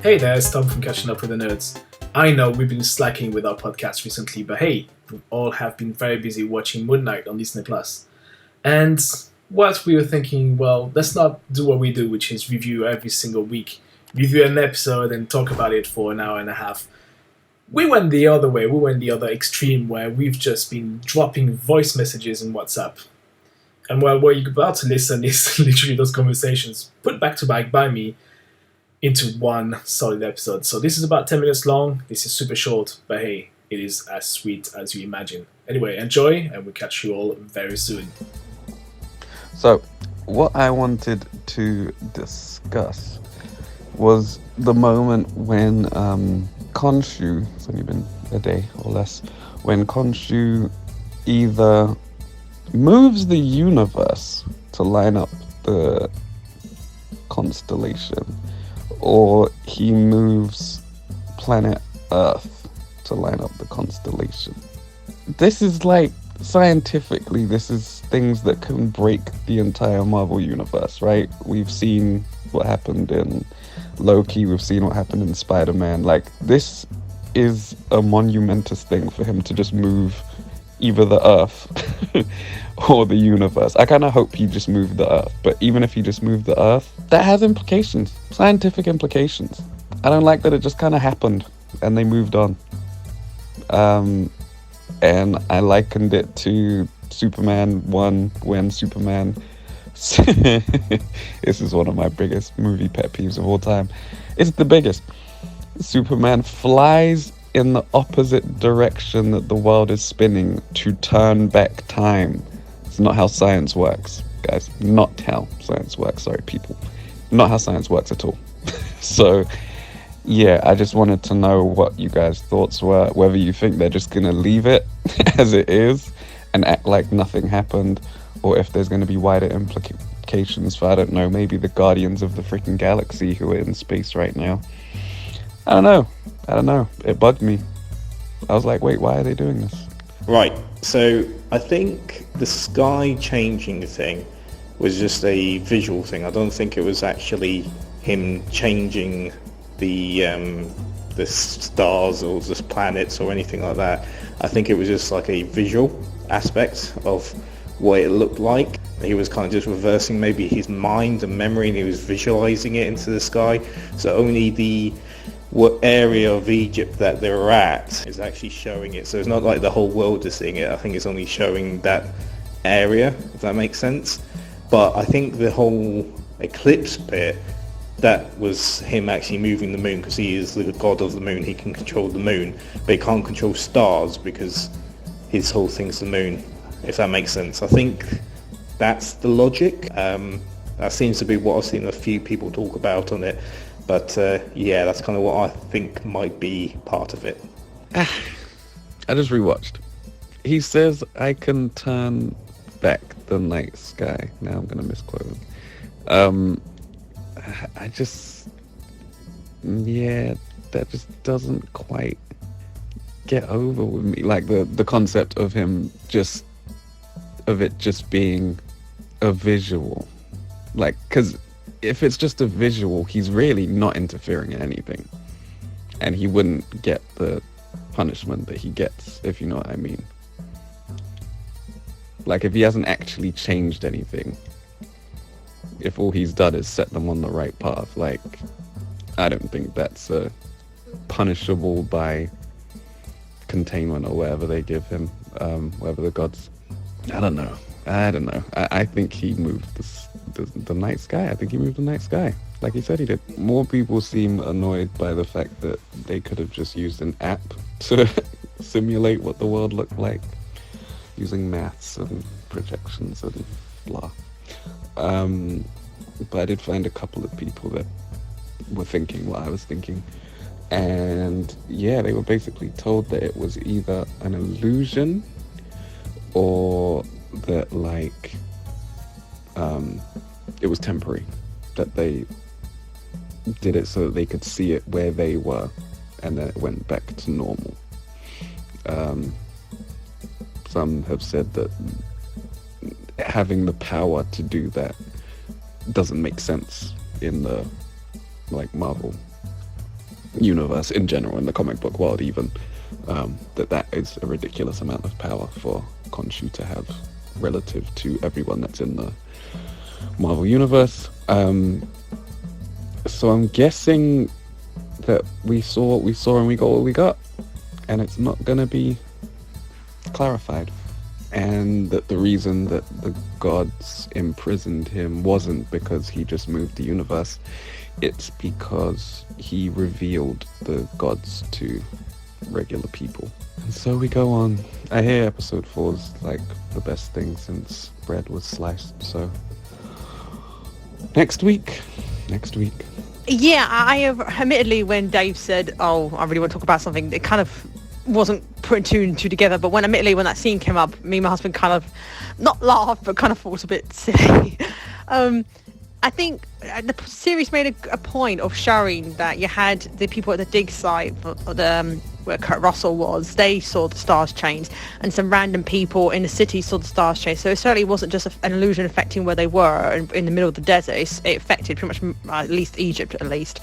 Hey there, it's Tom from Catching Up with the Nerds. I know we've been slacking with our podcast recently, but hey, we all have been very busy watching Moon Knight on Disney+. And what we were thinking, well, let's not do what we do, which is review every single week. Review an episode and talk about it for an hour and a half. We went the other way, we went the other extreme, where we've just been dropping voice messages in WhatsApp. And well, what you're about to listen is literally those conversations put back to back by me into one solid episode. So this is about 10 minutes long. This is super short, but hey, it is as sweet as you imagine. Anyway, enjoy, and we'll catch you all very soon. So, what I wanted to discuss was the moment when Khonshu, it's only been a day or less, when Khonshu either moves the universe to line up the constellation, or he moves planet Earth to line up the constellation. This is like, scientifically, this is things that can break the entire Marvel universe, right? We've seen what happened in Loki, we've seen what happened in Spider-Man. Like, this is a monumentous thing for him to just move either the Earth or the universe. I kind of hope he just moved the Earth, but even if he just moved the Earth, that has implications, scientific implications. I don't like that it just kind of happened and they moved on. And I likened it to Superman 1 when Superman... This is one of my biggest movie pet peeves of all time. It's the biggest. Superman flies in the opposite direction that the world is spinning to turn back time. It's not how science works, guys. Not how science works. Sorry, people. Not how science works at all. So, yeah, I just wanted to know what you guys' thoughts were, whether you think they're just going to leave it as it is and act like nothing happened, or if there's going to be wider implications for, I don't know, maybe the Guardians of the freaking Galaxy who are in space right now. I don't know. It bugged me. I was like, wait, why are they doing this? Right. So I think the sky changing thing was just a visual thing. I don't think it was actually him changing the stars or the planets or anything like that. I think it was just like a visual aspect of what it looked like. He was kind of just reversing maybe his mind and memory, and he was visualizing it into the sky. So only the area of Egypt that they're at is actually showing it. So it's not like the whole world is seeing it. I think it's only showing that area, if that makes sense. But I think the whole eclipse bit, that was him actually moving the moon, because he is the god of the moon. He can control the moon, but he can't control stars because his whole thing's the moon, if that makes sense. I think that's the logic. That seems to be what I've seen a few people talk about on it. But yeah, that's kind of what I think might be part of it. I just rewatched. He says, I can turn back the night sky. Now I'm going to misquote him. I just... Yeah, that just doesn't quite get over with me. Like the concept of him just... of it just being a visual. Like, because if it's just a visual, he's really not interfering in anything. And he wouldn't get the punishment that he gets, if you know what I mean. Like, if he hasn't actually changed anything, if all he's done is set them on the right path, like, I don't think that's punishable by containment or whatever they give him, whatever the gods. I don't know. I think he moved the night sky. I think he moved the night sky, like he said he did. More people seem annoyed by the fact that they could have just used an app to simulate what the world looked like, using maths and projections and blah. But I did find a couple of people that were thinking what I was thinking. And yeah, they were basically told that it was either an illusion or that, like, it was temporary, that they did it so that they could see it where they were, and then it went back to normal. Some have said that having the power to do that doesn't make sense in the, like, Marvel universe in general, in the comic book world even, that is a ridiculous amount of power for Khonshu to have relative to everyone that's in the Marvel universe. So I'm guessing that we saw what we saw and we got what we got, and it's not going to be clarified. And that the reason that the gods imprisoned him wasn't because he just moved the universe, it's because he revealed the gods to regular people. And so we go on. I hear episode 4 is like the best thing since bread was sliced, so next week. Yeah, I admittedly, when Dave said, "Oh, I really want to talk about something," it kind of wasn't putting two and two together. But when that scene came up, me and my husband kind of not laughed, but kind of thought a bit silly. I think the series made a point of showing that you had the people at the dig site, where Kurt Russell was, they saw the stars change, and some random people in the city saw the stars change. So it certainly wasn't just an illusion affecting where they were in the middle of the desert. It affected pretty much at least Egypt, at least.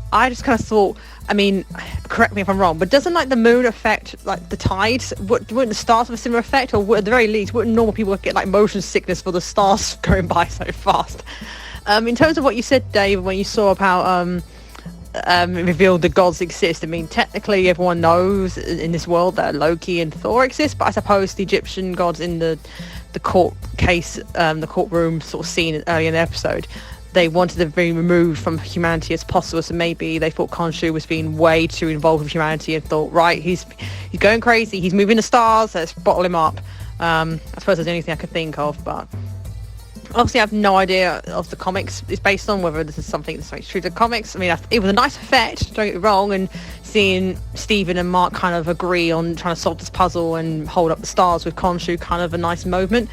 I just kind of thought, I mean, correct me if I'm wrong, but doesn't like the moon affect like the tides? Wouldn't the stars have a similar effect, or at the very least, wouldn't normal people get like motion sickness for the stars going by so fast? In terms of what you said, Dave, when you saw about revealed the gods exist, I mean, technically everyone knows in this world that Loki and Thor exist, but I suppose the Egyptian gods in the court case, the courtroom sort of scene earlier in the episode, they wanted to be removed from humanity as possible, so maybe they thought Khonshu was being way too involved with humanity and thought, right, he's going crazy, he's moving the stars, let's bottle him up. I suppose that's the only thing I could think of, but obviously I have no idea of the comics it's based on, whether this is something that's like true to the comics. I mean, it was a nice effect, don't get me wrong, and seeing Stephen and Mark kind of agree on trying to solve this puzzle and hold up the stars with Khonshu, kind of a nice moment.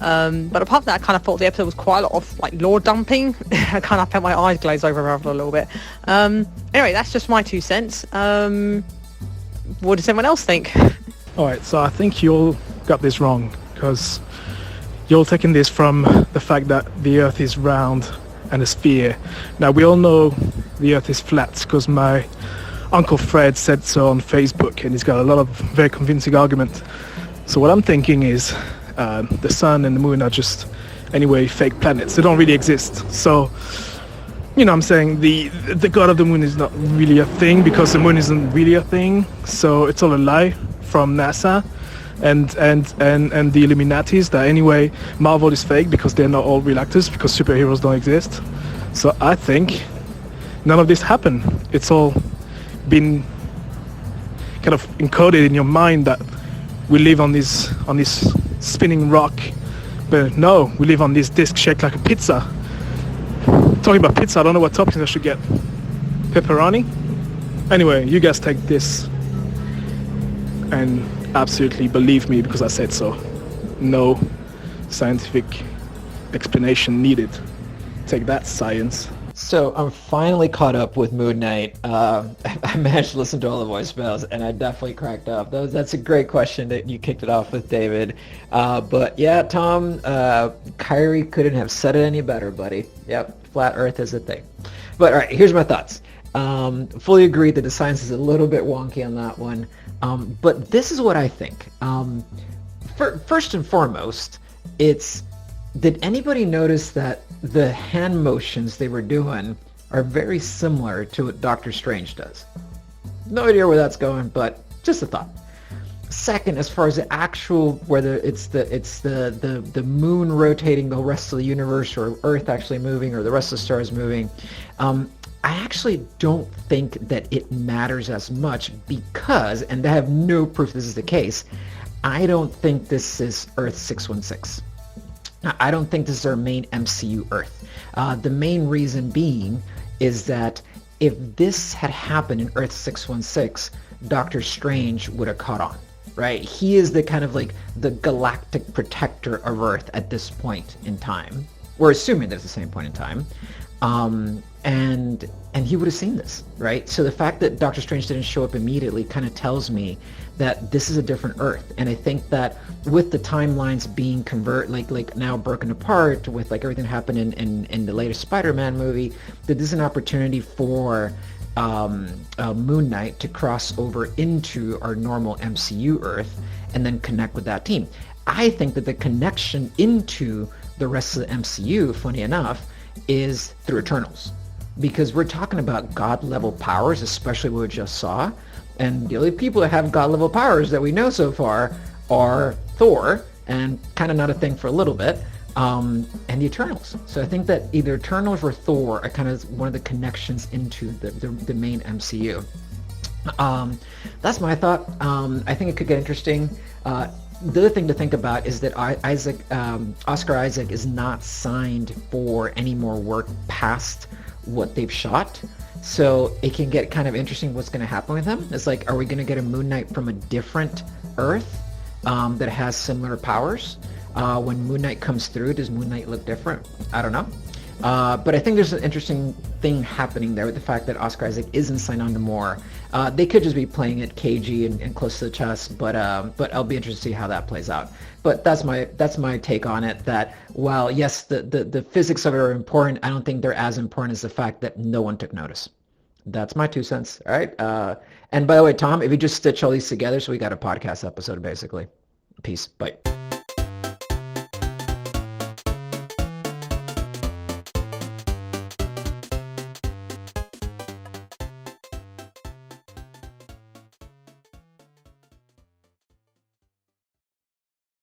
But apart from that, I kind of thought the episode was quite a lot of like lore dumping. I kind of felt my eyes glaze over a little bit. Anyway, that's just my 2 cents. What does everyone else think? All right, so I think you all got this wrong, because you're all taking this from the fact that the Earth is round and a sphere. Now, we all know the Earth is flat because my Uncle Fred said so on Facebook, and he's got a lot of very convincing argument. So what I'm thinking is the sun and the moon are just, anyway, fake planets. They don't really exist. So, you know, I'm saying the god of the moon is not really a thing because the moon isn't really a thing. So it's all a lie from NASA and the Illuminatis, that anyway Marvel is fake because they're not all real actors, because superheroes don't exist. So I think none of this happened. It's all been kind of encoded in your mind that we live on this spinning rock, but no, we live on this disc shaped like a pizza. Talking about pizza, I don't know what toppings I should get. Pepperoni? Anyway, you guys take this and absolutely believe me because I said so. No scientific explanation needed. Take that, science. So I'm finally caught up with Moon Knight. I managed to listen to all the voicemails, and I definitely cracked up. That's a great question that you kicked it off with, David. But yeah, Tom, Kyrie couldn't have said it any better, buddy. Yep, flat Earth is a thing. But all right, here's my thoughts. Fully agree that the science is a little bit wonky on that one. But this is what I think. First and foremost, did anybody notice that the hand motions they were doing are very similar to what Doctor Strange does? No idea where that's going, but just a thought. Second, as far as the actual, whether it's the moon rotating the rest of the universe, or Earth actually moving, or the rest of the stars moving, I actually don't think that it matters as much because, and I have no proof this is the case, I don't think this is Earth 616. I don't think this is our main MCU Earth. The main reason being is that if this had happened in Earth 616, Doctor Strange would have caught on, right? He is the kind of like the galactic protector of Earth at this point in time. We're assuming that it's the same point in time. And he would have seen this, right? So the fact that Doctor Strange didn't show up immediately kind of tells me that this is a different Earth. And I think that with the timelines being like now broken apart, with like everything happened in the latest Spider-Man movie, that this is an opportunity for Moon Knight to cross over into our normal MCU Earth and then connect with that team. I think that the connection into the rest of the MCU, funny enough, is through Eternals. Because we're talking about God-level powers, especially what we just saw. And the only people that have God-level powers that we know so far are Thor, and kind of not a thing for a little bit, and the Eternals. So I think that either Eternals or Thor are kind of one of the connections into the main MCU. That's my thought. I think it could get interesting. The other thing to think about is that Oscar Isaac is not signed for any more work past what they've shot. So it can get kind of interesting what's going to happen with him. It's like, are we going to get a Moon Knight from a different Earth that has similar powers? When Moon Knight comes through, does Moon Knight look different? I don't know. But I think there's an interesting thing happening there with the fact that Oscar Isaac isn't signed on to more. They could just be playing it cagey and close to the chest, but I'll be interested to see how that plays out. But that's my take on it. That while yes, the physics of it are important, I don't think they're as important as the fact that no one took notice. That's my 2 cents. All right. And by the way, Tom, if you just stitch all these together, so we got a podcast episode basically. Peace. Bye.